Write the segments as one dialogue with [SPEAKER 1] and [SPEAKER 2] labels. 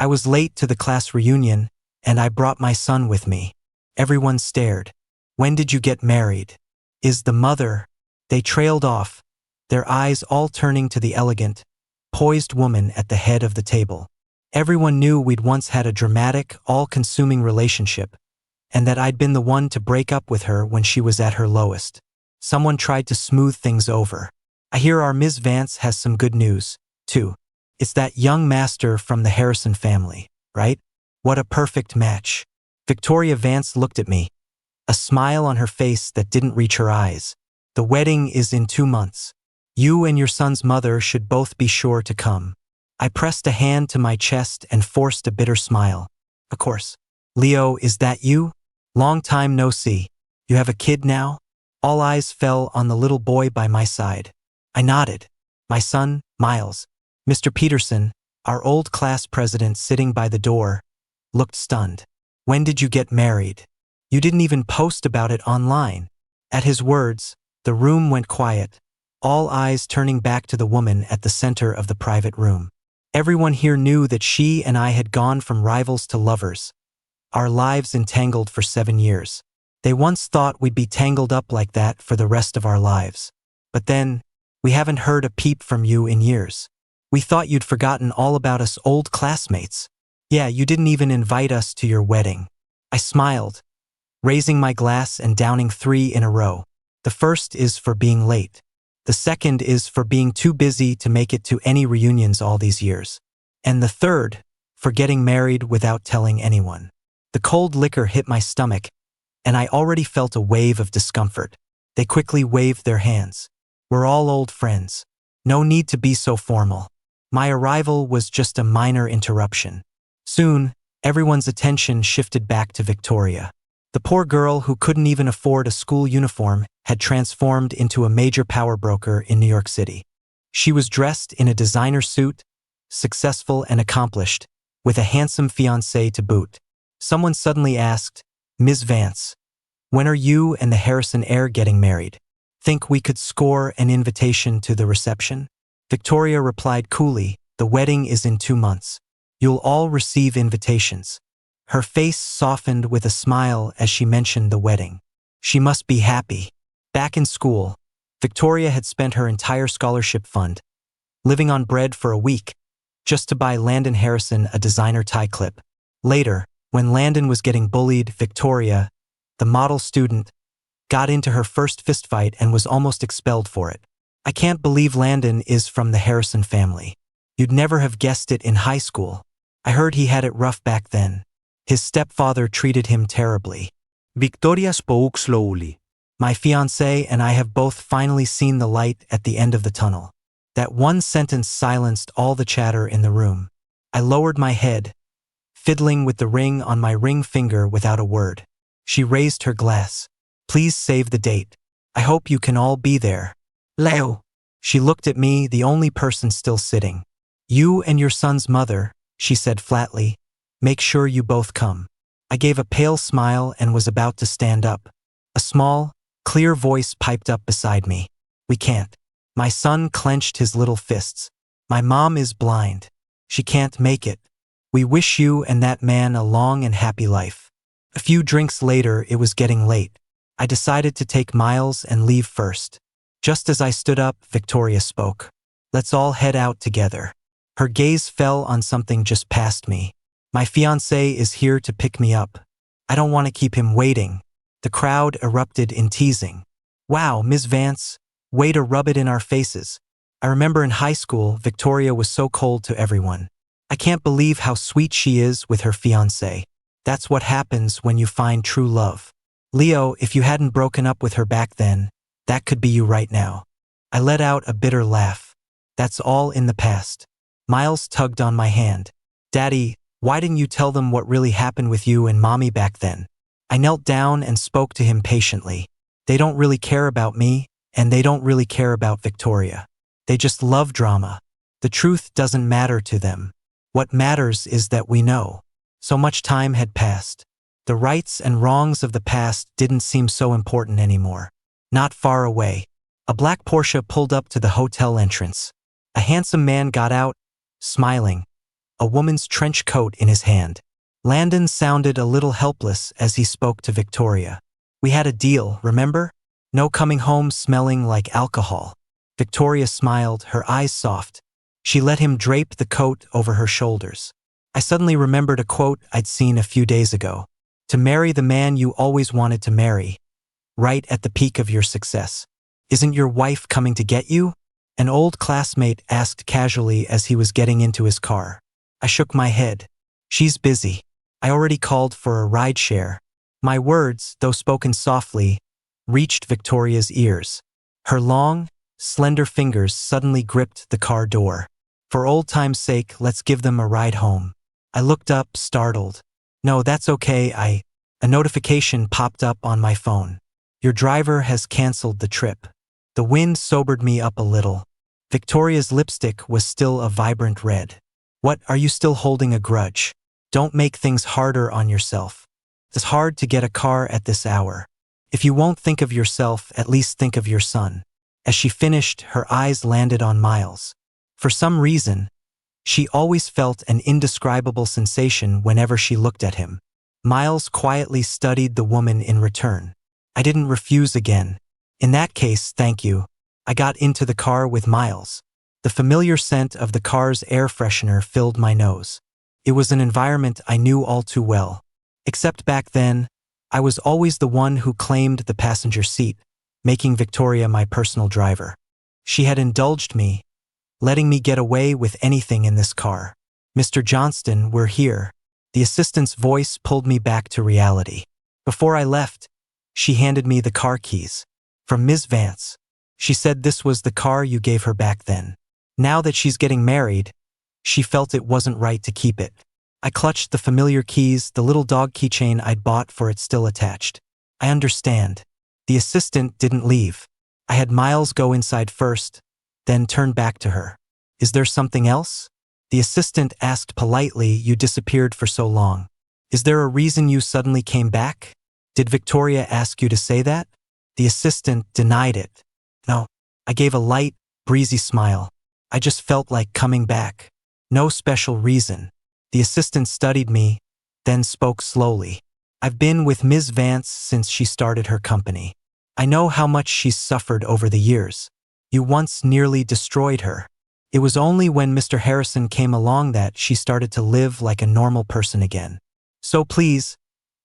[SPEAKER 1] I was late to the class reunion, and I brought my son with me. Everyone stared. When did you get married? Is the mother? They trailed off, their eyes all turning to the elegant, poised woman at the head of the table. Everyone knew we'd once had a dramatic, all-consuming relationship, and that I'd been the one to break up with her when she was at her lowest. Someone tried to smooth things over. I hear our Ms. Vance has some good news, too. It's that young master from the Harrison family, right? What a perfect match. Victoria Vance looked at me, a smile on her face that didn't reach her eyes. The wedding is in 2 months. You and your son's mother should both be sure to come. I pressed a hand to my chest and forced a bitter smile. Of course. Leo, is that you? Long time no see. You have a kid now? All eyes fell on the little boy by my side. I nodded. My son, Miles. Mr. Peterson, our old class president sitting by the door, looked stunned. When did you get married? You didn't even post about it online. At his words, the room went quiet, all eyes turning back to the woman at the center of the private room. Everyone here knew that she and I had gone from rivals to lovers, our lives entangled for 7 years. They once thought we'd be tangled up like that for the rest of our lives. But then, we haven't heard a peep from you in years. We thought you'd forgotten all about us old classmates. Yeah, you didn't even invite us to your wedding. I smiled, raising my glass and downing 3 in a row. The first is for being late. The second is for being too busy to make it to any reunions all these years. And the third, for getting married without telling anyone. The cold liquor hit my stomach, and I already felt a wave of discomfort. They quickly waved their hands. We're all old friends. No need to be so formal. My arrival was just a minor interruption. Soon, everyone's attention shifted back to Victoria. The poor girl who couldn't even afford a school uniform had transformed into a major power broker in New York City. She was dressed in a designer suit, successful and accomplished, with a handsome fiancé to boot. Someone suddenly asked, Ms. Vance, when are you and the Harrison heir getting married? Think we could score an invitation to the reception? Victoria replied coolly, the wedding is in 2 months. You'll all receive invitations. Her face softened with a smile as she mentioned the wedding. She must be happy. Back in school, Victoria had spent her entire scholarship fund, living on bread for a week, just to buy Landon Harrison a designer tie clip. Later, when Landon was getting bullied, Victoria, the model student, got into her first fistfight and was almost expelled for it. I can't believe Landon is from the Harrison family. You'd never have guessed it in high school. I heard he had it rough back then. His stepfather treated him terribly.
[SPEAKER 2] Victoria spoke slowly.
[SPEAKER 1] My fiancé and I have both finally seen the light at the end of the tunnel. That one sentence silenced all the chatter in the room. I lowered my head, fiddling with the ring on my ring finger without a word. She raised her glass. Please save the date. I hope you can all be there. Leo. She looked at me, the only person still sitting. You and your son's mother, she said flatly. Make sure you both come. I gave a pale smile and was about to stand up. A small, clear voice piped up beside me. We can't. My son clenched his little fists. My mom is blind. She can't make it. We wish you and that man a long and happy life. A few drinks later, it was getting late. I decided to take Miles and leave first. Just as I stood up, Victoria spoke. Let's all head out together. Her gaze fell on something just past me. My fiancé is here to pick me up. I don't want to keep him waiting. The crowd erupted in teasing. Wow, Ms. Vance, way to rub it in our faces. I remember in high school, Victoria was so cold to everyone. I can't believe how sweet she is with her fiancé. That's what happens when you find true love. Leo, if you hadn't broken up with her back then, that could be you right now. I let out a bitter laugh. That's all in the past. Miles tugged on my hand. Daddy, why didn't you tell them what really happened with you and Mommy back then? I knelt down and spoke to him patiently. They don't really care about me, and they don't really care about Victoria. They just love drama. The truth doesn't matter to them. What matters is that we know. So much time had passed. The rights and wrongs of the past didn't seem so important anymore. Not far away, a black Porsche pulled up to the hotel entrance. A handsome man got out, smiling, a woman's trench coat in his hand. Landon sounded a little helpless as he spoke to Victoria. We had a deal, remember? No coming home smelling like alcohol. Victoria smiled, her eyes soft. She let him drape the coat over her shoulders. I suddenly remembered a quote I'd seen a few days ago. To marry the man you always wanted to marry, right at the peak of your success. Isn't your wife coming to get you? An old classmate asked casually as he was getting into his car. I shook my head. She's busy. I already called for a rideshare. My words, though spoken softly, reached Victoria's ears. Her long, slender fingers suddenly gripped the car door. For old time's sake, let's give them a ride home. I looked up, startled. No, that's okay, A notification popped up on my phone. Your driver has canceled the trip. The wind sobered me up a little. Victoria's lipstick was still a vibrant red. What, are you still holding a grudge? Don't make things harder on yourself. It's hard to get a car at this hour. If you won't think of yourself, at least think of your son. As she finished, her eyes landed on Miles. For some reason, she always felt an indescribable sensation whenever she looked at him. Miles quietly studied the woman in return. I didn't refuse again. In that case, thank you. I got into the car with Miles. The familiar scent of the car's air freshener filled my nose. It was an environment I knew all too well. Except back then, I was always the one who claimed the passenger seat, making Victoria my personal driver. She had indulged me, letting me get away with anything in this car. Mr. Johnston, we're here. The assistant's voice pulled me back to reality. Before I left, she handed me the car keys. From Ms. Vance. She said this was the car you gave her back then. Now that she's getting married, she felt it wasn't right to keep it. I clutched the familiar keys, the little dog keychain I'd bought for it still attached. I understand. The assistant didn't leave. I had Miles go inside first, then turned back to her. Is there something else? The assistant asked politely, you disappeared for so long. Is there a reason you suddenly came back? Did Victoria ask you to say that? The assistant denied it. No. I gave a light, breezy smile. I just felt like coming back. No special reason. The assistant studied me, then spoke slowly. I've been with Ms. Vance since she started her company. I know how much she's suffered over the years. You once nearly destroyed her. It was only when Mr. Harrison came along that she started to live like a normal person again. So please,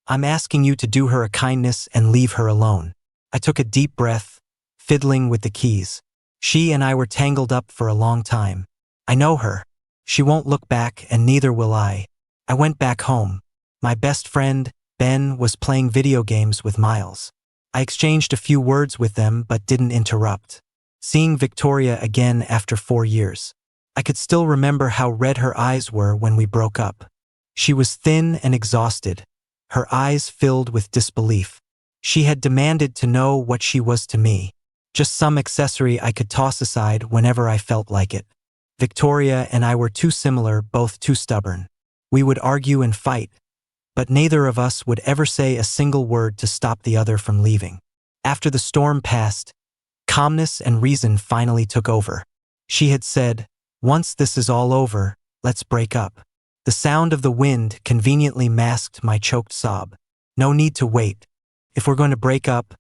[SPEAKER 1] I'm asking you to do her a kindness and leave her alone. I took a deep breath, fiddling with the keys. She and I were tangled up for a long time. I know her. She won't look back, and neither will I. I went back home. My best friend, Ben, was playing video games with Miles. I exchanged a few words with them but didn't interrupt. Seeing Victoria again after 4 years. I could still remember how red her eyes were when we broke up. She was thin and exhausted, her eyes filled with disbelief. She had demanded to know what she was to me, just some accessory I could toss aside whenever I felt like it. Victoria and I were too similar, both too stubborn. We would argue and fight, but neither of us would ever say a single word to stop the other from leaving. After the storm passed, calmness and reason finally took over. She had said, once this is all over, let's break up. The sound of the wind conveniently masked my choked sob. No need to wait. If we're going to break up,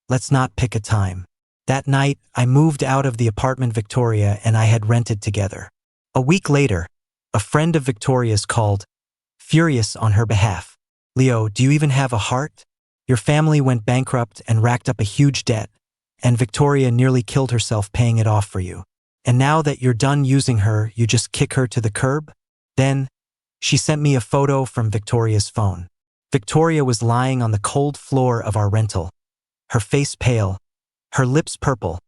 [SPEAKER 1] let's not pick a time. That night, I moved out of the apartment Victoria and I had rented together. A week later, a friend of Victoria's called, furious on her behalf. Leo, do you even have a heart? Your family went bankrupt and racked up a huge debt, and Victoria nearly killed herself paying it off for you. And now that you're done using her, you just kick her to the curb? Then, she sent me a photo from Victoria's phone. Victoria was lying on the cold floor of our rental, her face pale, her lips purple,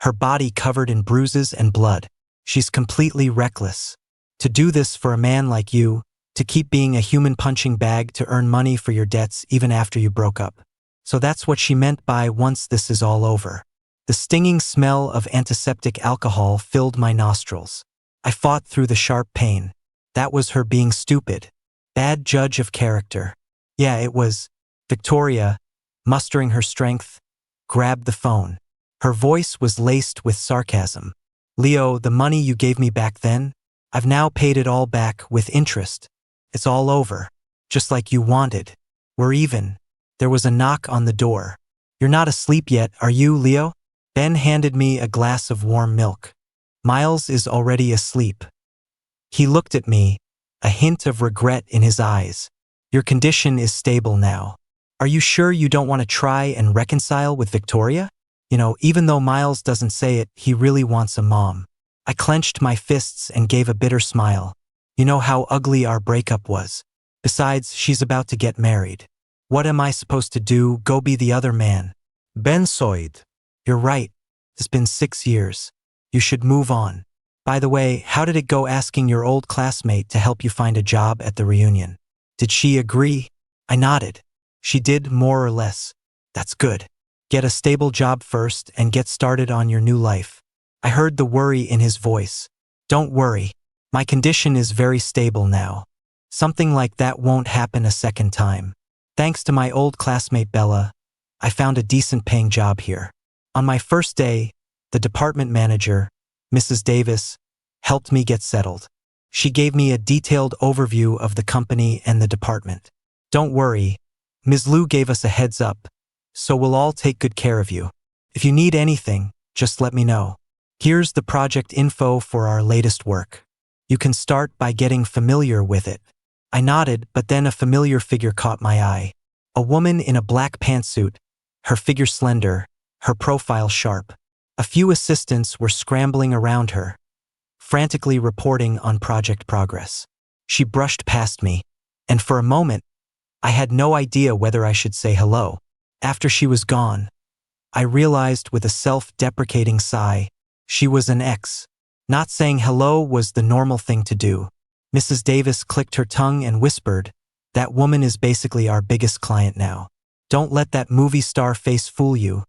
[SPEAKER 1] her body covered in bruises and blood. She's completely reckless. To do this for a man like you, to keep being a human punching bag to earn money for your debts even after you broke up. So that's what she meant by once this is all over. The stinging smell of antiseptic alcohol filled my nostrils. I fought through the sharp pain. That was her being stupid. Bad judge of character. Yeah, it was. Victoria, mustering her strength, grabbed the phone. Her voice was laced with sarcasm. Leo, the money you gave me back then, I've now paid it all back with interest. It's all over. Just like you wanted. We're even. There was a knock on the door. You're not asleep yet, are you, Leo? Ben handed me a glass of warm milk. Miles is already asleep. He looked at me, a hint of regret in his eyes. Your condition is stable now. Are you sure you don't want to try and reconcile with Victoria? Even though Miles doesn't say it, he really wants a mom. I clenched my fists and gave a bitter smile. You know how ugly our breakup was. Besides, she's about to get married. What am I supposed to do? Go be the other man?
[SPEAKER 2] Ben sighed.
[SPEAKER 1] You're right. It's been 6 years. You should move on. By the way, how did it go asking your old classmate to help you find a job at the reunion? Did she agree? I nodded. She did, more or less. That's good. Get a stable job first and get started on your new life. I heard the worry in his voice. Don't worry. My condition is very stable now. Something like that won't happen a second time. Thanks to my old classmate Bella, I found a decent paying job here. On my first day, the department manager, Mrs. Davis, helped me get settled. She gave me a detailed overview of the company and the department. Don't worry, Ms. Liu gave us a heads up, so we'll all take good care of you. If you need anything, just let me know. Here's the project info for our latest work. You can start by getting familiar with it. I nodded, but then a familiar figure caught my eye. A woman in a black pantsuit, her figure slender, her profile sharp. A few assistants were scrambling around her, frantically reporting on project progress. She brushed past me, and for a moment, I had no idea whether I should say hello. After she was gone, I realized with a self-deprecating sigh, she was an ex. Not saying hello was the normal thing to do. Mrs. Davis clicked her tongue and whispered, "That woman is basically our biggest client now. Don't let that movie star face fool you.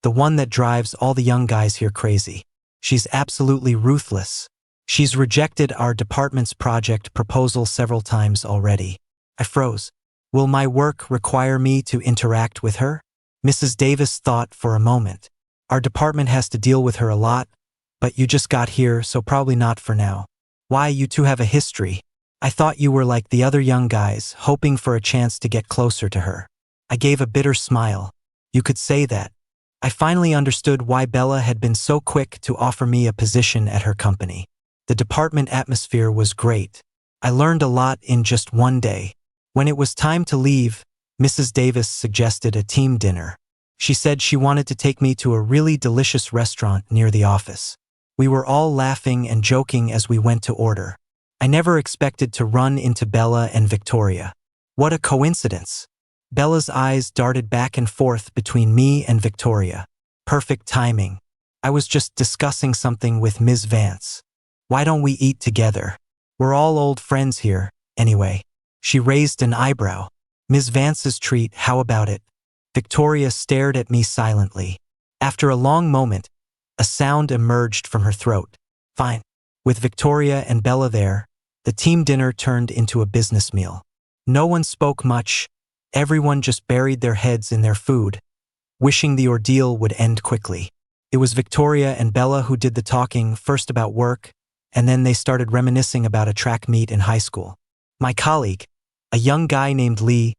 [SPEAKER 1] The one that drives all the young guys here crazy. She's absolutely ruthless. She's rejected our department's project proposal several times already." I froze. Will my work require me to interact with her? Mrs. Davis thought for a moment. Our department has to deal with her a lot, but you just got here, so probably not for now. Why, you two have a history. I thought you were like the other young guys, hoping for a chance to get closer to her. I gave a bitter smile. You could say that. I finally understood why Bella had been so quick to offer me a position at her company. The department atmosphere was great. I learned a lot in just one day. When it was time to leave, Mrs. Davis suggested a team dinner. She said she wanted to take me to a really delicious restaurant near the office. We were all laughing and joking as we went to order. I never expected to run into Bella and Victoria. What a coincidence. Bella's eyes darted back and forth between me and Victoria. Perfect timing. I was just discussing something with Ms. Vance. Why don't we eat together? We're all old friends here, anyway. She raised an eyebrow. Ms. Vance's treat, how about it? Victoria stared at me silently. After a long moment, a sound emerged from her throat. Fine. With Victoria and Bella there, the team dinner turned into a business meal. No one spoke much. Everyone just buried their heads in their food, wishing the ordeal would end quickly. It was Victoria and Bella who did the talking, first about work, and then they started reminiscing about a track meet in high school. My colleague, a young guy named Lee,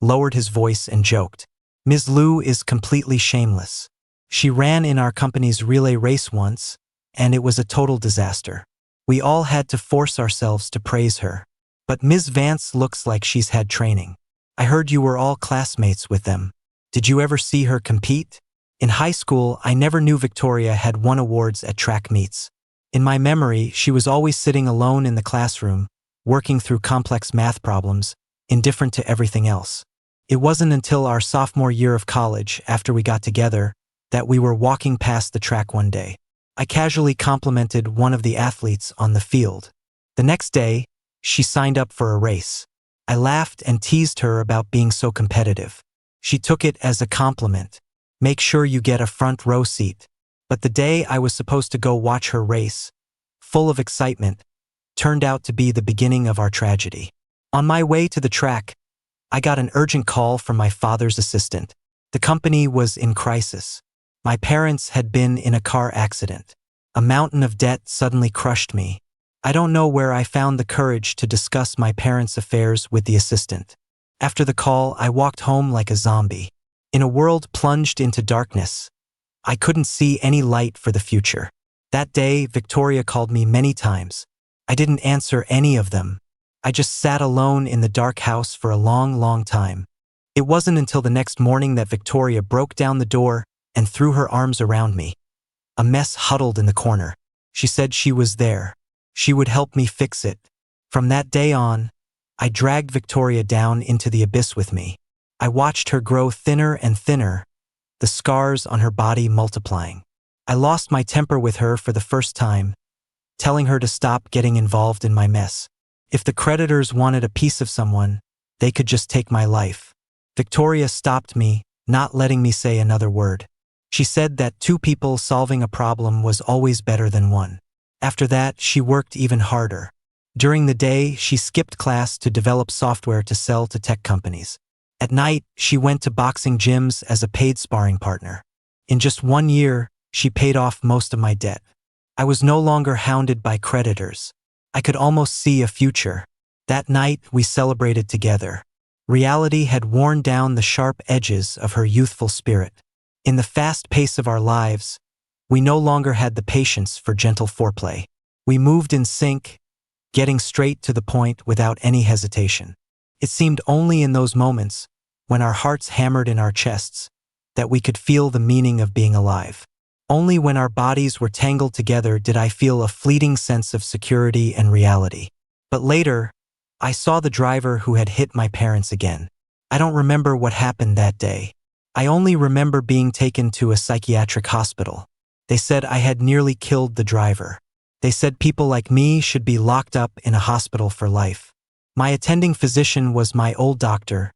[SPEAKER 1] lowered his voice and joked. Ms. Liu is completely shameless. She ran in our company's relay race once, and it was a total disaster. We all had to force ourselves to praise her. But Ms. Vance looks like she's had training. I heard you were all classmates with them. Did you ever see her compete? In high school, I never knew Victoria had won awards at track meets. In my memory, she was always sitting alone in the classroom, working through complex math problems, indifferent to everything else. It wasn't until our sophomore year of college, after we got together, that we were walking past the track one day. I casually complimented one of the athletes on the field. The next day, she signed up for a race. I laughed and teased her about being so competitive. She took it as a compliment. Make sure you get a front row seat. But the day I was supposed to go watch her race, full of excitement, turned out to be the beginning of our tragedy. On my way to the track, I got an urgent call from my father's assistant. The company was in crisis. My parents had been in a car accident. A mountain of debt suddenly crushed me. I don't know where I found the courage to discuss my parents' affairs with the assistant. After the call, I walked home like a zombie. In a world plunged into darkness, I couldn't see any light for the future. That day, Victoria called me many times. I didn't answer any of them. I just sat alone in the dark house for a long time. It wasn't until the next morning that Victoria broke down the door and threw her arms around me. A mess huddled in the corner. She said she was there. She would help me fix it. From that day on, I dragged Victoria down into the abyss with me. I watched her grow thinner and thinner, the scars on her body multiplying. I lost my temper with her for the first time, telling her to stop getting involved in my mess. If the creditors wanted a piece of someone, they could just take my life. Victoria stopped me, not letting me say another word. She said that two people solving a problem was always better than one. After that, she worked even harder. During the day, she skipped class to develop software to sell to tech companies. At night, she went to boxing gyms as a paid sparring partner. In just 1 year, she paid off most of my debt. I was no longer hounded by creditors. I could almost see a future. That night, we celebrated together. Reality had worn down the sharp edges of her youthful spirit. In the fast pace of our lives, we no longer had the patience for gentle foreplay. We moved in sync, getting straight to the point without any hesitation. It seemed only in those moments, when our hearts hammered in our chests, that we could feel the meaning of being alive. Only when our bodies were tangled together did I feel a fleeting sense of security and reality. But later, I saw the driver who had hit my parents again. I don't remember what happened that day. I only remember being taken to a psychiatric hospital. They said I had nearly killed the driver. They said people like me should be locked up in a hospital for life. My attending physician was my old doctor,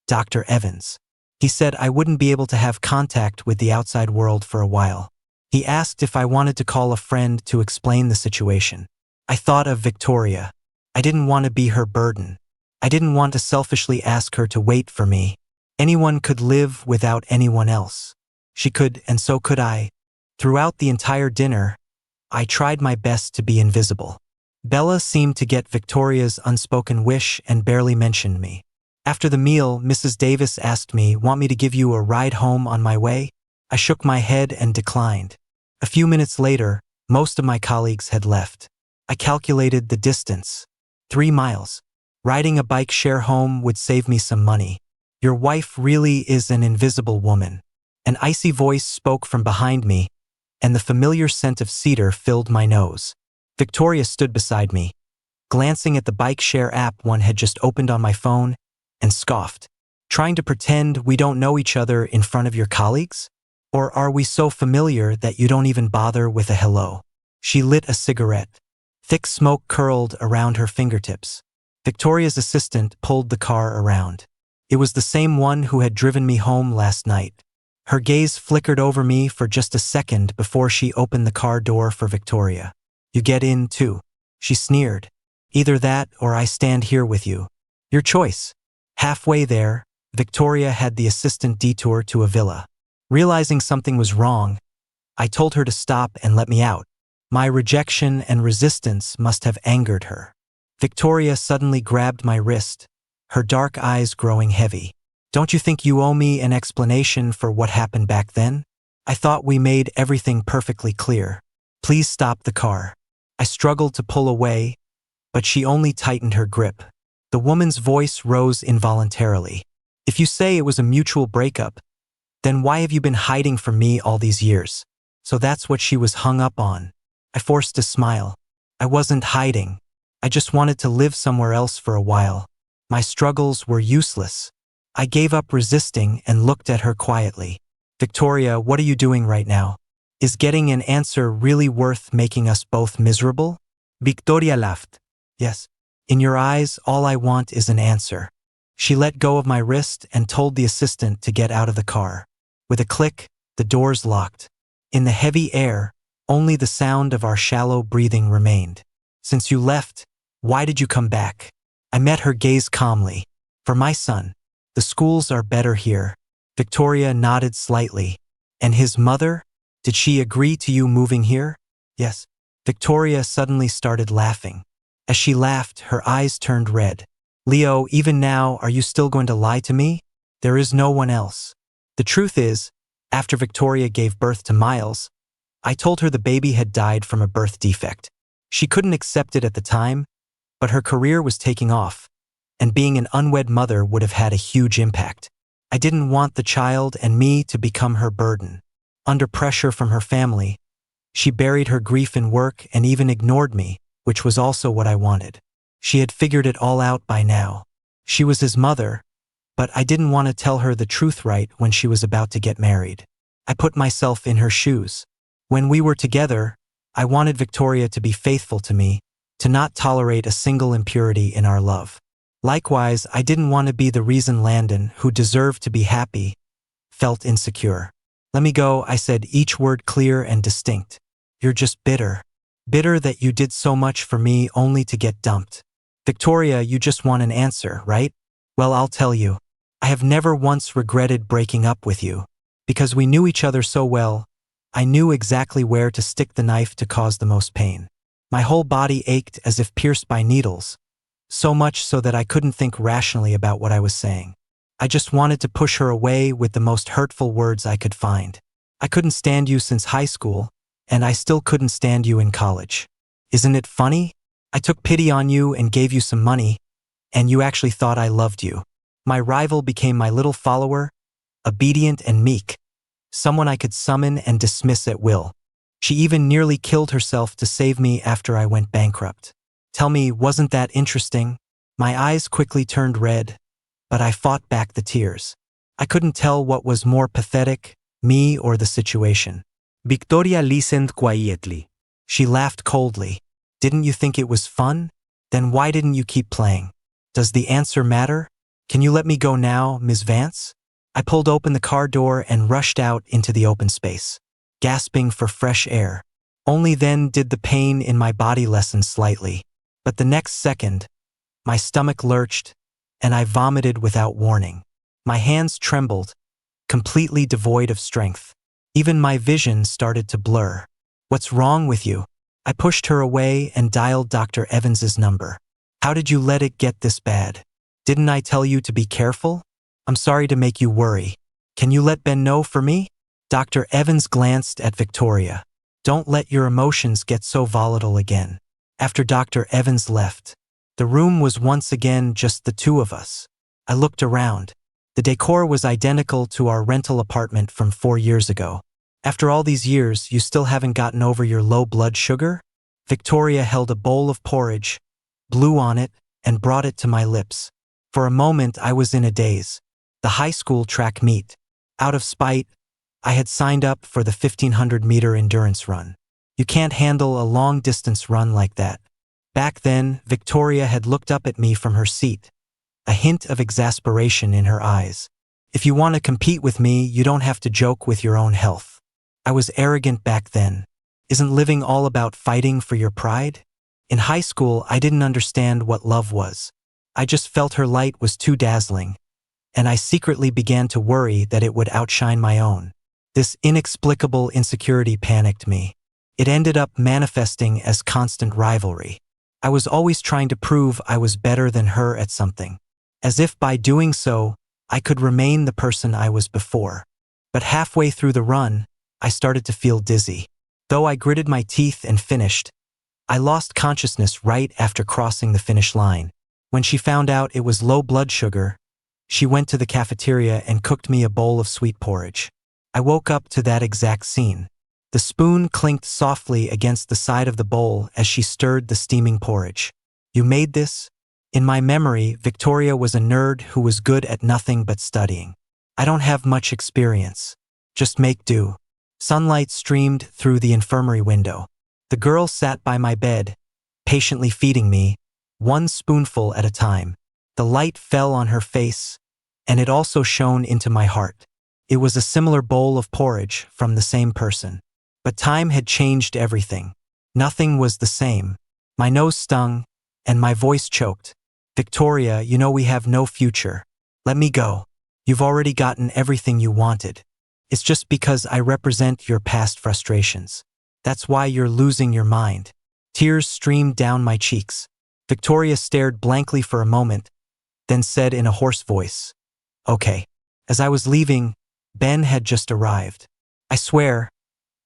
[SPEAKER 1] Dr. Evans. He said I wouldn't be able to have contact with the outside world for a while. He asked if I wanted to call a friend to explain the situation. I thought of Victoria. I didn't want to be her burden. I didn't want to selfishly ask her to wait for me. Anyone could live without anyone else. She could, and so could I. Throughout the entire dinner, I tried my best to be invisible. Bella seemed to get Victoria's unspoken wish and barely mentioned me. After the meal, Mrs. Davis asked me, "Want me to give you a ride home on my way?" I shook my head and declined. A few minutes later, most of my colleagues had left. I calculated the distance. 3 miles. Riding a bike share home would save me some money. "Your wife really is an invisible woman." An icy voice spoke from behind me, and the familiar scent of cedar filled my nose. Victoria stood beside me, glancing at the bike share app one had just opened on my phone, and scoffed. "Trying to pretend we don't know each other in front of your colleagues? Or are we so familiar that you don't even bother with a hello?" She lit a cigarette. Thick smoke curled around her fingertips. Victoria's assistant pulled the car around. It was the same one who had driven me home last night. Her gaze flickered over me for just a second before she opened the car door for Victoria. "You get in, too," she sneered. "Either that or I stand here with you. Your choice." Halfway there, Victoria had the assistant detour to a villa. Realizing something was wrong, I told her to stop and let me out. My rejection and resistance must have angered her. Victoria suddenly grabbed my wrist, her dark eyes growing heavy. "Don't you think you owe me an explanation for what happened back then? I thought we made everything perfectly clear. Please stop the car." I struggled to pull away, but she only tightened her grip. The woman's voice rose involuntarily. "If you say it was a mutual breakup, then why have you been hiding from me all these years?" So that's what she was hung up on. I forced a smile. I wasn't hiding. I just wanted to live somewhere else for a while. My struggles were useless. I gave up resisting and looked at her quietly. "Victoria, what are you doing right now? Is getting an answer really worth making us both miserable?" Victoria laughed. "Yes. In your eyes, all I want is an answer." She let go of my wrist and told the assistant to get out of the car. With a click, the doors locked. In the heavy air, only the sound of our shallow breathing remained. "Since you left, why did you come back?" I met her gaze calmly. "For my son. The schools are better here." Victoria nodded slightly. "And his mother? Did she agree to you moving here?" "Yes. Victoria suddenly started laughing. As she laughed, her eyes turned red. Leo, even now, are you still going to lie to me? There is no one else. The truth is, after Victoria gave birth to Miles, I told her the baby had died from a birth defect. She couldn't accept it at the time, but her career was taking off, and being an unwed mother would have had a huge impact. I didn't want the child and me to become her burden. Under pressure from her family, she buried her grief in work and even ignored me, which was also what I wanted. She had figured it all out by now. She was his mother, but I didn't want to tell her the truth right when she was about to get married. I put myself in her shoes. When we were together, I wanted Victoria to be faithful to me, to not tolerate a single impurity in our love. Likewise, I didn't want to be the reason Landon, who deserved to be happy, felt insecure. Let me go, I said, each word clear and distinct. You're just bitter. Bitter that you did so much for me only to get dumped. Victoria, you just want an answer, right? Well, I'll tell you. I have never once regretted breaking up with you. Because we knew each other so well, I knew exactly where to stick the knife to cause the most pain. My whole body ached as if pierced by needles, so much so that I couldn't think rationally about what I was saying. I just wanted to push her away with the most hurtful words I could find. I couldn't stand you since high school, and I still couldn't stand you in college. Isn't it funny? I took pity on you and gave you some money, and you actually thought I loved you. My rival became my little follower, obedient and meek, someone I could summon and dismiss at will. She even nearly killed herself to save me after I went bankrupt. Tell me, wasn't that interesting? My eyes quickly turned red, but I fought back the tears. I couldn't tell what was more pathetic, me or the situation.
[SPEAKER 2] Victoria listened quietly.
[SPEAKER 1] She laughed coldly. Didn't you think it was fun? Then why didn't you keep playing? Does the answer matter? Can you let me go now, Ms. Vance? I pulled open the car door and rushed out into the open space, gasping for fresh air. Only then did the pain in my body lessen slightly. But the next second, my stomach lurched, and I vomited without warning. My hands trembled, completely devoid of strength. Even my vision started to blur. What's wrong with you? I pushed her away and dialed Dr. Evans's number. How did you let it get this bad? Didn't I tell you to be careful? I'm sorry to make you worry. Can you let Ben know for me? Dr. Evans glanced at Victoria. Don't let your emotions get so volatile again. After Dr. Evans left, the room was once again just the two of us. I looked around. The decor was identical to our rental apartment from 4 years ago. After all these years, you still haven't gotten over your low blood sugar? Victoria held a bowl of porridge, blew on it, and brought it to my lips. For a moment, I was in a daze. The high school track meet. Out of spite, I had signed up for the 1,500-meter endurance run. You can't handle a long-distance run like that. Back then, Victoria had looked up at me from her seat, a hint of exasperation in her eyes. If you want to compete with me, you don't have to joke with your own health. I was arrogant back then. Isn't living all about fighting for your pride? In high school, I didn't understand what love was. I just felt her light was too dazzling, and I secretly began to worry that it would outshine my own. This inexplicable insecurity panicked me. It ended up manifesting as constant rivalry. I was always trying to prove I was better than her at something, as if by doing so, I could remain the person I was before. But halfway through the run, I started to feel dizzy. Though I gritted my teeth and finished, I lost consciousness right after crossing the finish line. When she found out it was low blood sugar, she went to the cafeteria and cooked me a bowl of sweet porridge. I woke up to that exact scene. The spoon clinked softly against the side of the bowl as she stirred the steaming porridge. You made this? In my memory, Victoria was a nerd who was good at nothing but studying. I don't have much experience. Just make do. Sunlight streamed through the infirmary window. The girl sat by my bed, patiently feeding me, one spoonful at a time. The light fell on her face, and it also shone into my heart. It was a similar bowl of porridge from the same person. But time had changed everything. Nothing was the same. My nose stung, and my voice choked. Victoria, you know we have no future. Let me go. You've already gotten everything you wanted. It's just because I represent your past frustrations. That's why you're losing your mind. Tears streamed down my cheeks. Victoria stared blankly for a moment, then said in a hoarse voice, "Okay." As I was leaving, Ben had just arrived. "I swear,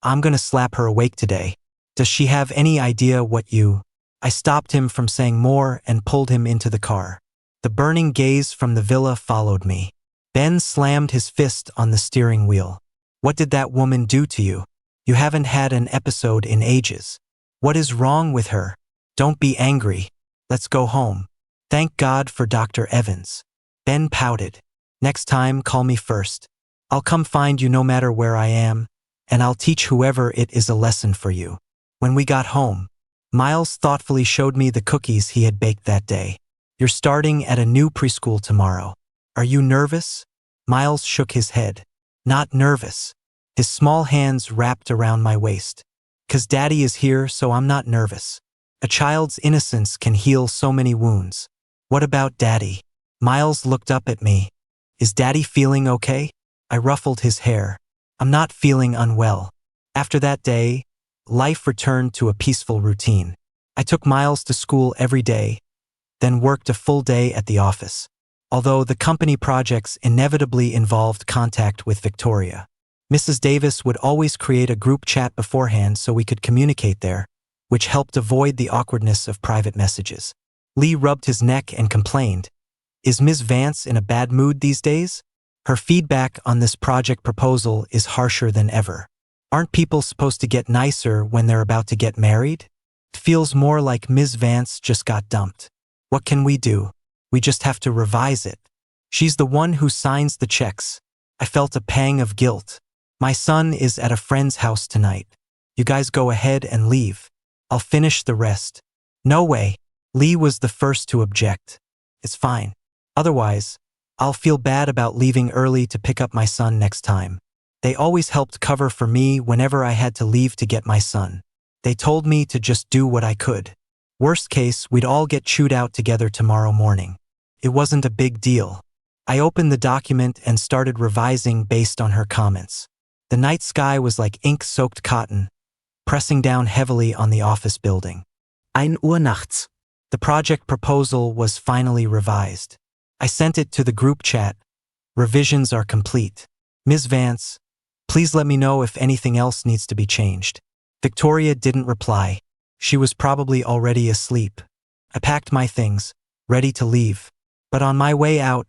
[SPEAKER 1] I'm gonna slap her awake today. Does she have any idea what you—" I stopped him from saying more and pulled him into the car. The burning gaze from the villa followed me. Ben slammed his fist on the steering wheel. "What did that woman do to you? You haven't had an episode in ages. What is wrong with her? Don't be angry. Let's go home." "Thank God for Dr. Evans." Ben pouted. "Next time, call me first. I'll come find you no matter where I am, and I'll teach whoever it is a lesson for you." When we got home, Miles thoughtfully showed me the cookies he had baked that day. "You're starting at a new preschool tomorrow. Are you nervous?" Miles shook his head. "Not nervous." His small hands wrapped around my waist. "'Cause Daddy is here, so I'm not nervous. A child's innocence can heal so many wounds." "What about Daddy?" Miles looked up at me. "Is Daddy feeling okay?" I ruffled his hair. "I'm not feeling unwell." After that day, life returned to a peaceful routine. I took Miles to school every day, then worked a full day at the office. Although the company projects inevitably involved contact with Victoria, Mrs. Davis would always create a group chat beforehand so we could communicate there, which helped avoid the awkwardness of private messages. Lee rubbed his neck and complained, "Is Ms. Vance in a bad mood these days? Her feedback on this project proposal is harsher than ever. Aren't people supposed to get nicer when they're about to get married? It feels more like Ms. Vance just got dumped. What can we do? We just have to revise it. She's the one who signs the checks." I felt a pang of guilt. "My son is at a friend's house tonight. You guys go ahead and leave. I'll finish the rest." "No way." Lee was the first to object. "It's fine. Otherwise, I'll feel bad about leaving early to pick up my son next time. They always helped cover for me whenever I had to leave to get my son. They told me to just do what I could. Worst case, we'd all get chewed out together tomorrow morning. It wasn't a big deal." I opened the document and started revising based on her comments. The night sky was like ink-soaked cotton, pressing down heavily on the office building.
[SPEAKER 2] 1 Uhr nachts.
[SPEAKER 1] The project proposal was finally revised. I sent it to the group chat. "Revisions are complete. Ms. Vance, please let me know if anything else needs to be changed." Victoria didn't reply. She was probably already asleep. I packed my things, ready to leave. But on my way out,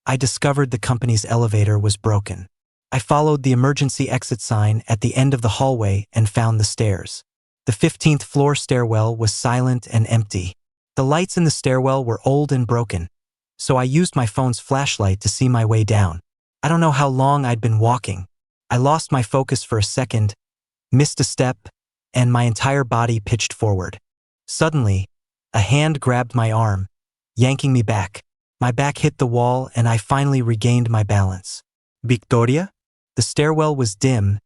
[SPEAKER 1] I discovered the company's elevator was broken. I followed the emergency exit sign at the end of the hallway and found the stairs. The 15th floor stairwell was silent and empty. The lights in the stairwell were old and broken, so I used my phone's flashlight to see my way down. I don't know how long I'd been walking. I lost my focus for a second, missed a step, and my entire body pitched forward. Suddenly, a hand grabbed my arm, yanking me back. My back hit the wall and I finally regained my balance.
[SPEAKER 2] Victoria?
[SPEAKER 1] The stairwell was dim,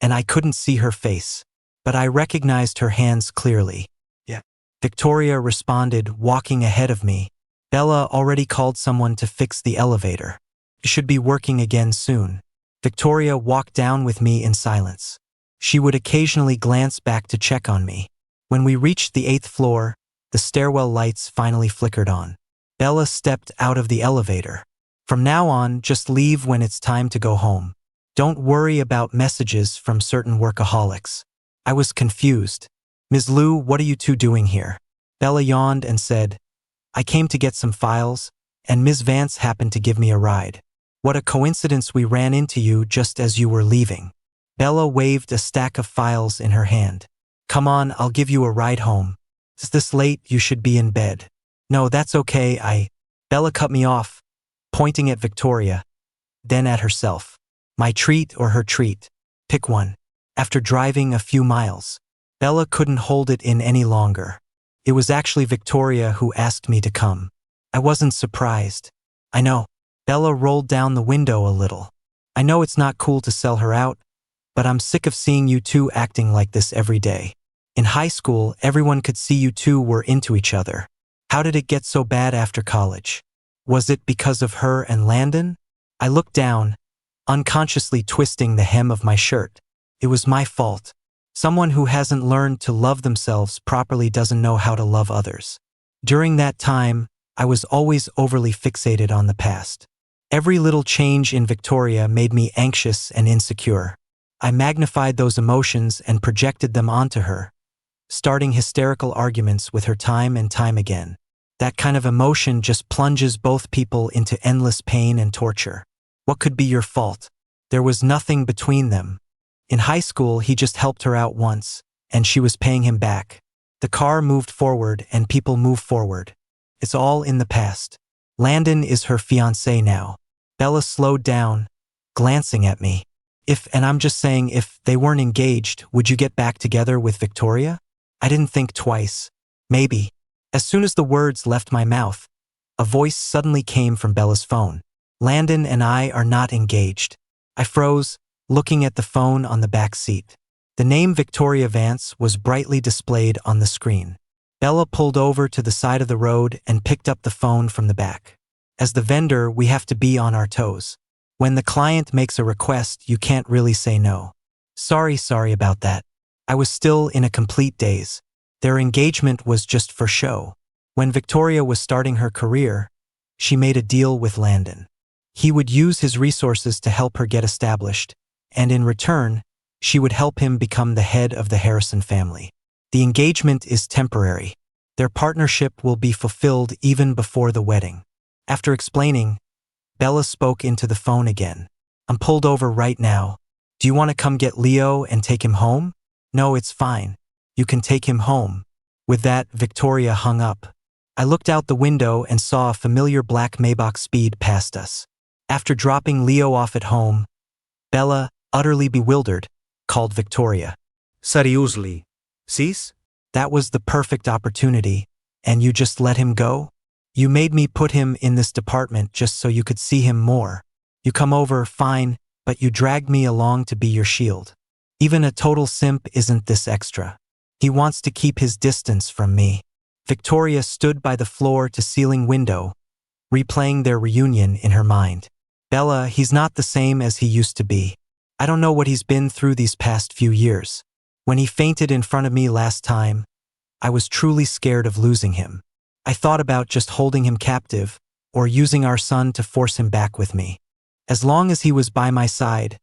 [SPEAKER 1] and I couldn't see her face, but I recognized her hands clearly.
[SPEAKER 2] Yeah.
[SPEAKER 1] Victoria responded, walking ahead of me. "Bella already called someone to fix the elevator. It should be working again soon." Victoria walked down with me in silence. She would occasionally glance back to check on me. When we reached the 8th floor, the stairwell lights finally flickered on. Bella stepped out of the elevator. "From now on, just leave when it's time to go home. Don't worry about messages from certain workaholics." I was confused. "Ms. Liu, what are you two doing here?" Bella yawned and said, "I came to get some files, and Ms. Vance happened to give me a ride. What a coincidence we ran into you just as you were leaving." Bella waved a stack of files in her hand. "Come on, I'll give you a ride home. It's this late, you should be in bed." "No, that's okay, Bella cut me off, pointing at Victoria, then at herself. "My treat or her treat? Pick one." After driving a few miles, Bella couldn't hold it in any longer. It was actually Victoria who asked me to come. I wasn't surprised. "I know." Bella rolled down the window a little. "I know it's not cool to sell her out, but I'm sick of seeing you two acting like this every day. In high school, everyone could see you two were into each other. How did it get so bad after college? Was it because of her and Landon?" I looked down, unconsciously twisting the hem of my shirt. It was my fault. Someone who hasn't learned to love themselves properly doesn't know how to love others. During that time, I was always overly fixated on the past. Every little change in Victoria made me anxious and insecure. I magnified those emotions and projected them onto her, starting hysterical arguments with her time and time again. That kind of emotion just plunges both people into endless pain and torture. What could be your fault? There was nothing between them. In high school, he just helped her out once, and she was paying him back. The car moved forward and people move forward. It's all in the past. Landon is her fiancé now. Bella slowed down, glancing at me. And I'm just saying, if they weren't engaged, would you get back together with Victoria? I didn't think twice. Maybe. As soon as the words left my mouth, a voice suddenly came from Bella's phone. Landon and I are not engaged. I froze, looking at the phone on the back seat. The name Victoria Vance was brightly displayed on the screen. Bella pulled over to the side of the road and picked up the phone from the back. As the vendor, we have to be on our toes. When the client makes a request, you can't really say no. Sorry about that. I was still in a complete daze. Their engagement was just for show. When Victoria was starting her career, she made a deal with Landon. He would use his resources to help her get established, and in return, she would help him become the head of the Harrison family. The engagement is temporary. Their partnership will be fulfilled even before the wedding. After explaining, Bella spoke into the phone again. I'm pulled over right now. Do you want to come get Leo and take him home? No, it's fine. You can take him home. With that, Victoria hung up. I looked out the window and saw a familiar black Maybach speed past us. After dropping Leo off at home, Bella, utterly bewildered, called Victoria.
[SPEAKER 2] Seriously? Sis?
[SPEAKER 1] That was the perfect opportunity, and you just let him go? You made me put him in this department just so you could see him more. You come over, fine, but you dragged me along to be your shield. Even a total simp isn't this extra. He wants to keep his distance from me. Victoria stood by the floor-to-ceiling window, replaying their reunion in her mind. Bella, he's not the same as he used to be. I don't know what he's been through these past few years. When he fainted in front of me last time, I was truly scared of losing him. I thought about just holding him captive or using our son to force him back with me. As long as he was by my side,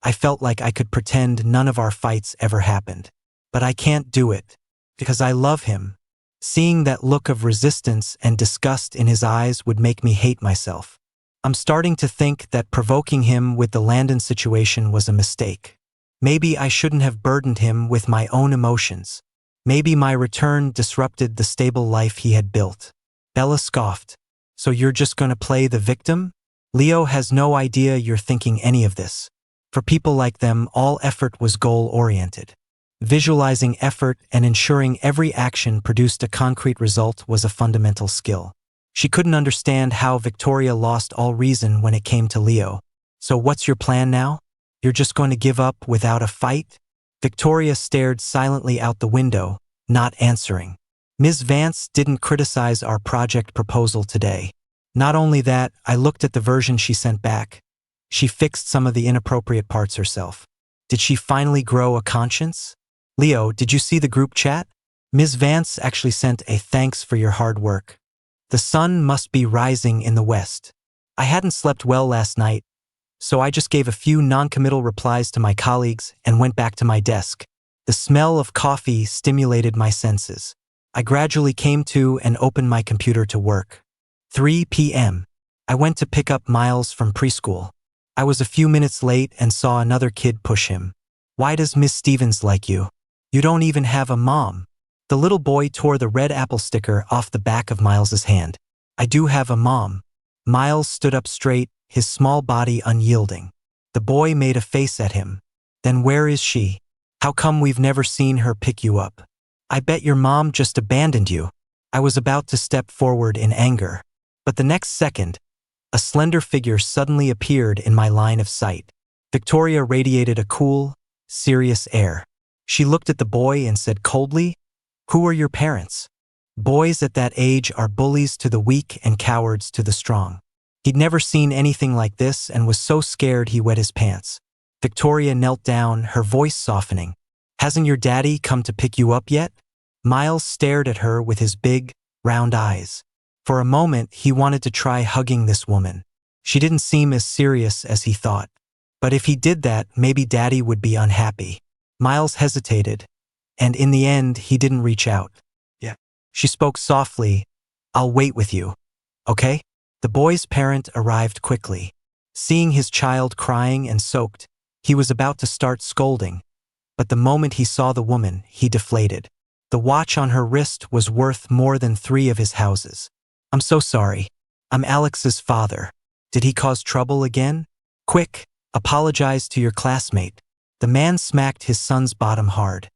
[SPEAKER 1] I felt like I could pretend none of our fights ever happened. But I can't do it, because I love him. Seeing that look of resistance and disgust in his eyes would make me hate myself. I'm starting to think that provoking him with the Landon situation was a mistake. Maybe I shouldn't have burdened him with my own emotions. Maybe my return disrupted the stable life he had built. Bella scoffed. So you're just going to play the victim? Leo has no idea you're thinking any of this. For people like them, all effort was goal-oriented. Visualizing effort and ensuring every action produced a concrete result was a fundamental skill. She couldn't understand how Victoria lost all reason when it came to Leo. So what's your plan now? You're just going to give up without a fight? Victoria stared silently out the window, not answering. Ms. Vance didn't criticize our project proposal today. Not only that, I looked at the version she sent back. She fixed some of the inappropriate parts herself. Did she finally grow a conscience? Leo, did you see the group chat? Ms. Vance actually sent a thanks for your hard work. The sun must be rising in the west. I hadn't slept well last night, so I just gave a few non-committal replies to my colleagues and went back to my desk. The smell of coffee stimulated my senses. I gradually came to and opened my computer to work. 3 p.m. I went to pick up Miles from preschool. I was a few minutes late and saw another kid push him. Why does Miss Stevens like you? You don't even have a mom. The little boy tore the red apple sticker off the back of Miles's hand. I do have a mom. Miles stood up straight, his small body unyielding. The boy made a face at him. Then where is she? How come we've never seen her pick you up? I bet your mom just abandoned you. I was about to step forward in anger. But the next second, a slender figure suddenly appeared in my line of sight. Victoria radiated a cool, serious air. She looked at the boy and said coldly, "Who are your parents?" Boys at that age are bullies to the weak and cowards to the strong. He'd never seen anything like this and was so scared he wet his pants. Victoria knelt down, her voice softening. Hasn't your daddy come to pick you up yet? Miles stared at her with his big, round eyes. For a moment, he wanted to try hugging this woman. She didn't seem as serious as he thought. But if he did that, maybe Daddy would be unhappy. Miles hesitated, and in the end, he didn't reach out. Yeah. She spoke softly, "I'll wait with you. Okay?" The boy's parent arrived quickly. Seeing his child crying and soaked, he was about to start scolding. But the moment he saw the woman, he deflated. The watch on her wrist was worth more than 3 of his houses. "I'm so sorry. I'm Alex's father. Did he cause trouble again? Quick, apologize to your classmate." The man smacked his son's bottom hard.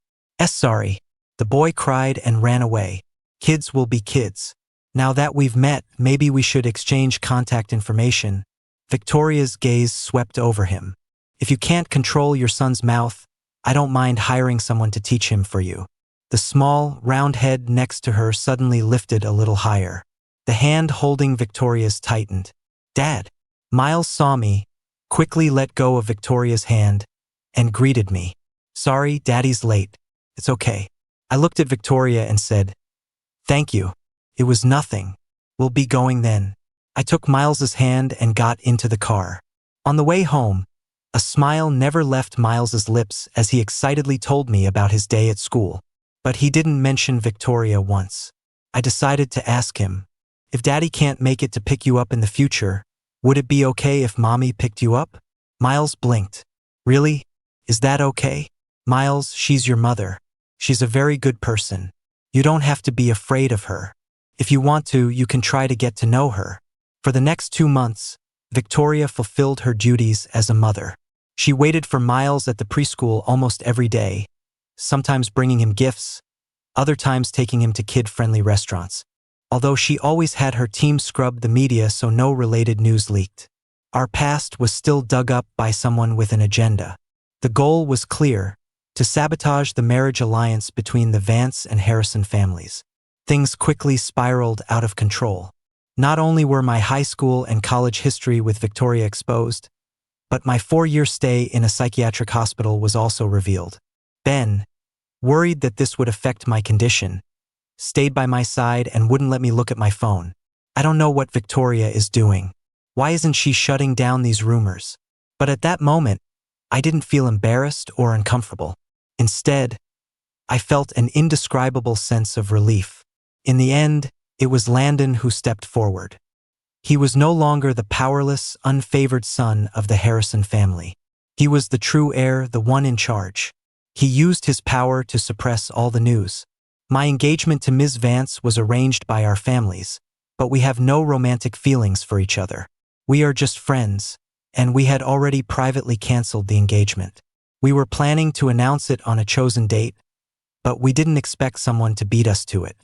[SPEAKER 1] Sorry." The boy cried and ran away. "Kids will be kids. Now that we've met, maybe we should exchange contact information." Victoria's gaze swept over him. "If you can't control your son's mouth, I don't mind hiring someone to teach him for you." The small, round head next to her suddenly lifted a little higher. The hand holding Victoria's tightened. "Dad." Miles saw me, quickly let go of Victoria's hand, and greeted me. "Sorry, Daddy's late. It's okay." I looked at Victoria and said, "Thank you. It was nothing. We'll be going then." I took Miles's hand and got into the car. On the way home, a smile never left Miles's lips as he excitedly told me about his day at school. But he didn't mention Victoria once. I decided to ask him, "If Daddy can't make it to pick you up in the future, would it be okay if Mommy picked you up?" Miles blinked. "Really? Is that okay?" "Miles, she's your mother. She's a very good person. You don't have to be afraid of her. If you want to, you can try to get to know her." For the next 2 months, Victoria fulfilled her duties as a mother. She waited for Miles at the preschool almost every day, sometimes bringing him gifts, other times taking him to kid-friendly restaurants. Although she always had her team scrub the media so no related news leaked. Our past was still dug up by someone with an agenda. The goal was clear: to sabotage the marriage alliance between the Vance and Harrison families. Things quickly spiraled out of control. Not only were my high school and college history with Victoria exposed, but my 4-year stay in a psychiatric hospital was also revealed. Ben, worried that this would affect my condition, stayed by my side and wouldn't let me look at my phone. I don't know what Victoria is doing. Why isn't she shutting down these rumors? But at that moment, I didn't feel embarrassed or uncomfortable. Instead, I felt an indescribable sense of relief. In the end, it was Landon who stepped forward. He was no longer the powerless, unfavored son of the Harrison family. He was the true heir, the one in charge. He used his power to suppress all the news. My engagement to Ms. Vance was arranged by our families, but we have no romantic feelings for each other. We are just friends, and we had already privately canceled the engagement. We were planning to announce it on a chosen date, but we didn't expect someone to beat us to it.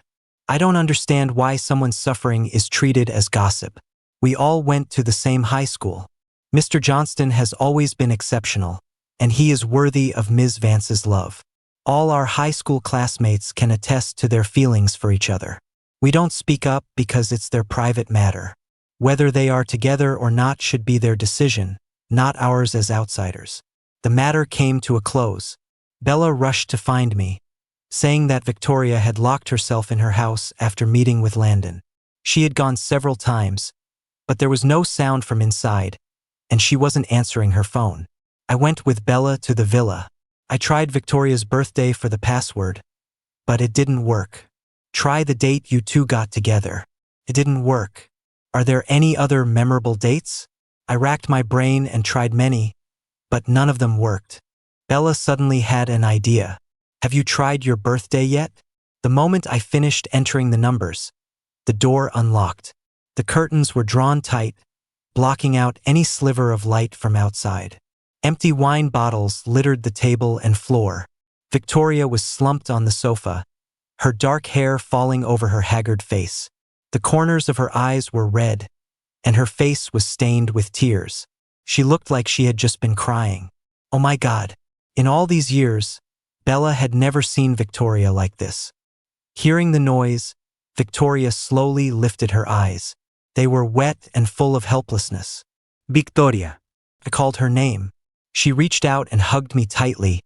[SPEAKER 1] I don't understand why someone's suffering is treated as gossip. We all went to the same high school. Mr. Johnston has always been exceptional, and he is worthy of Ms. Vance's love. All our high school classmates can attest to their feelings for each other. We don't speak up because it's their private matter. Whether they are together or not should be their decision, not ours as outsiders. The matter came to a close. Bella rushed to find me, saying that Victoria had locked herself in her house after meeting with Landon. She had gone several times, but there was no sound from inside, and she wasn't answering her phone. I went with Bella to the villa. I tried Victoria's birthday for the password, but it didn't work. Try the date you two got together. It didn't work. Are there any other memorable dates? I racked my brain and tried many, but none of them worked. Bella suddenly had an idea. Have you tried your birthday yet? The moment I finished entering the numbers, the door unlocked. The curtains were drawn tight, blocking out any sliver of light from outside. Empty wine bottles littered the table and floor. Victoria was slumped on the sofa, her dark hair falling over her haggard face. The corners of her eyes were red, and her face was stained with tears. She looked like she had just been crying. Oh my God. In all these years, Bella had never seen Victoria like this. Hearing the noise, Victoria slowly lifted her eyes. They were wet and full of helplessness. "Victoria." I called her name. She reached out and hugged me tightly,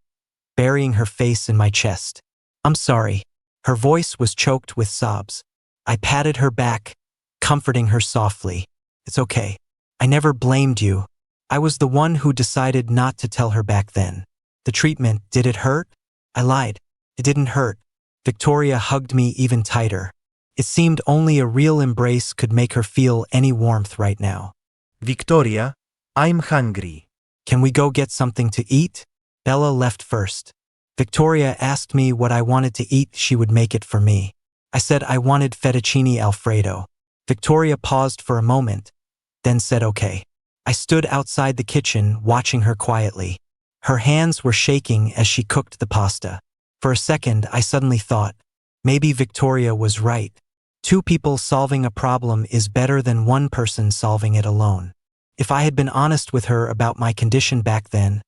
[SPEAKER 1] burying her face in my chest. I'm sorry. Her voice was choked with sobs. I patted her back, comforting her softly. It's okay. I never blamed you. I was the one who decided not to tell her back then. The treatment, did it hurt? I lied. It didn't hurt. Victoria hugged me even tighter. It seemed only a real embrace could make her feel any warmth right now.
[SPEAKER 2] Victoria, I'm hungry.
[SPEAKER 1] Can we go get something to eat? Bella left first. Victoria asked me what I wanted to eat. She would make it for me. I said I wanted fettuccine Alfredo. Victoria paused for a moment, then said okay. I stood outside the kitchen, watching her quietly. Her hands were shaking as she cooked the pasta. For a second, I suddenly thought, maybe Victoria was right. Two people solving a problem is better than one person solving it alone. If I had been honest with her about my condition back then,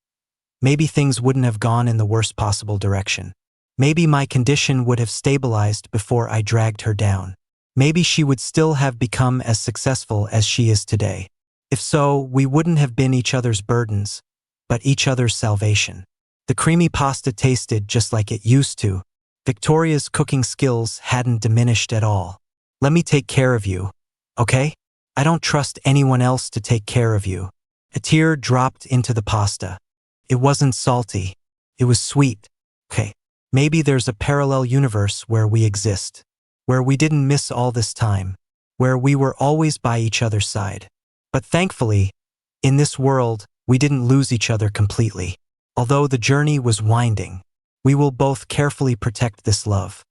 [SPEAKER 1] maybe things wouldn't have gone in the worst possible direction. Maybe my condition would have stabilized before I dragged her down. Maybe she would still have become as successful as she is today. If so, we wouldn't have been each other's burdens, but each other's salvation. The creamy pasta tasted just like it used to. Victoria's cooking skills hadn't diminished at all. Let me take care of you, okay? I don't trust anyone else to take care of you. A tear dropped into the pasta. It wasn't salty. It was sweet. Okay, maybe there's a parallel universe where we exist, where we didn't miss all this time, where we were always by each other's side. But thankfully, in this world, we didn't lose each other completely. Although the journey was winding, we will both carefully protect this love.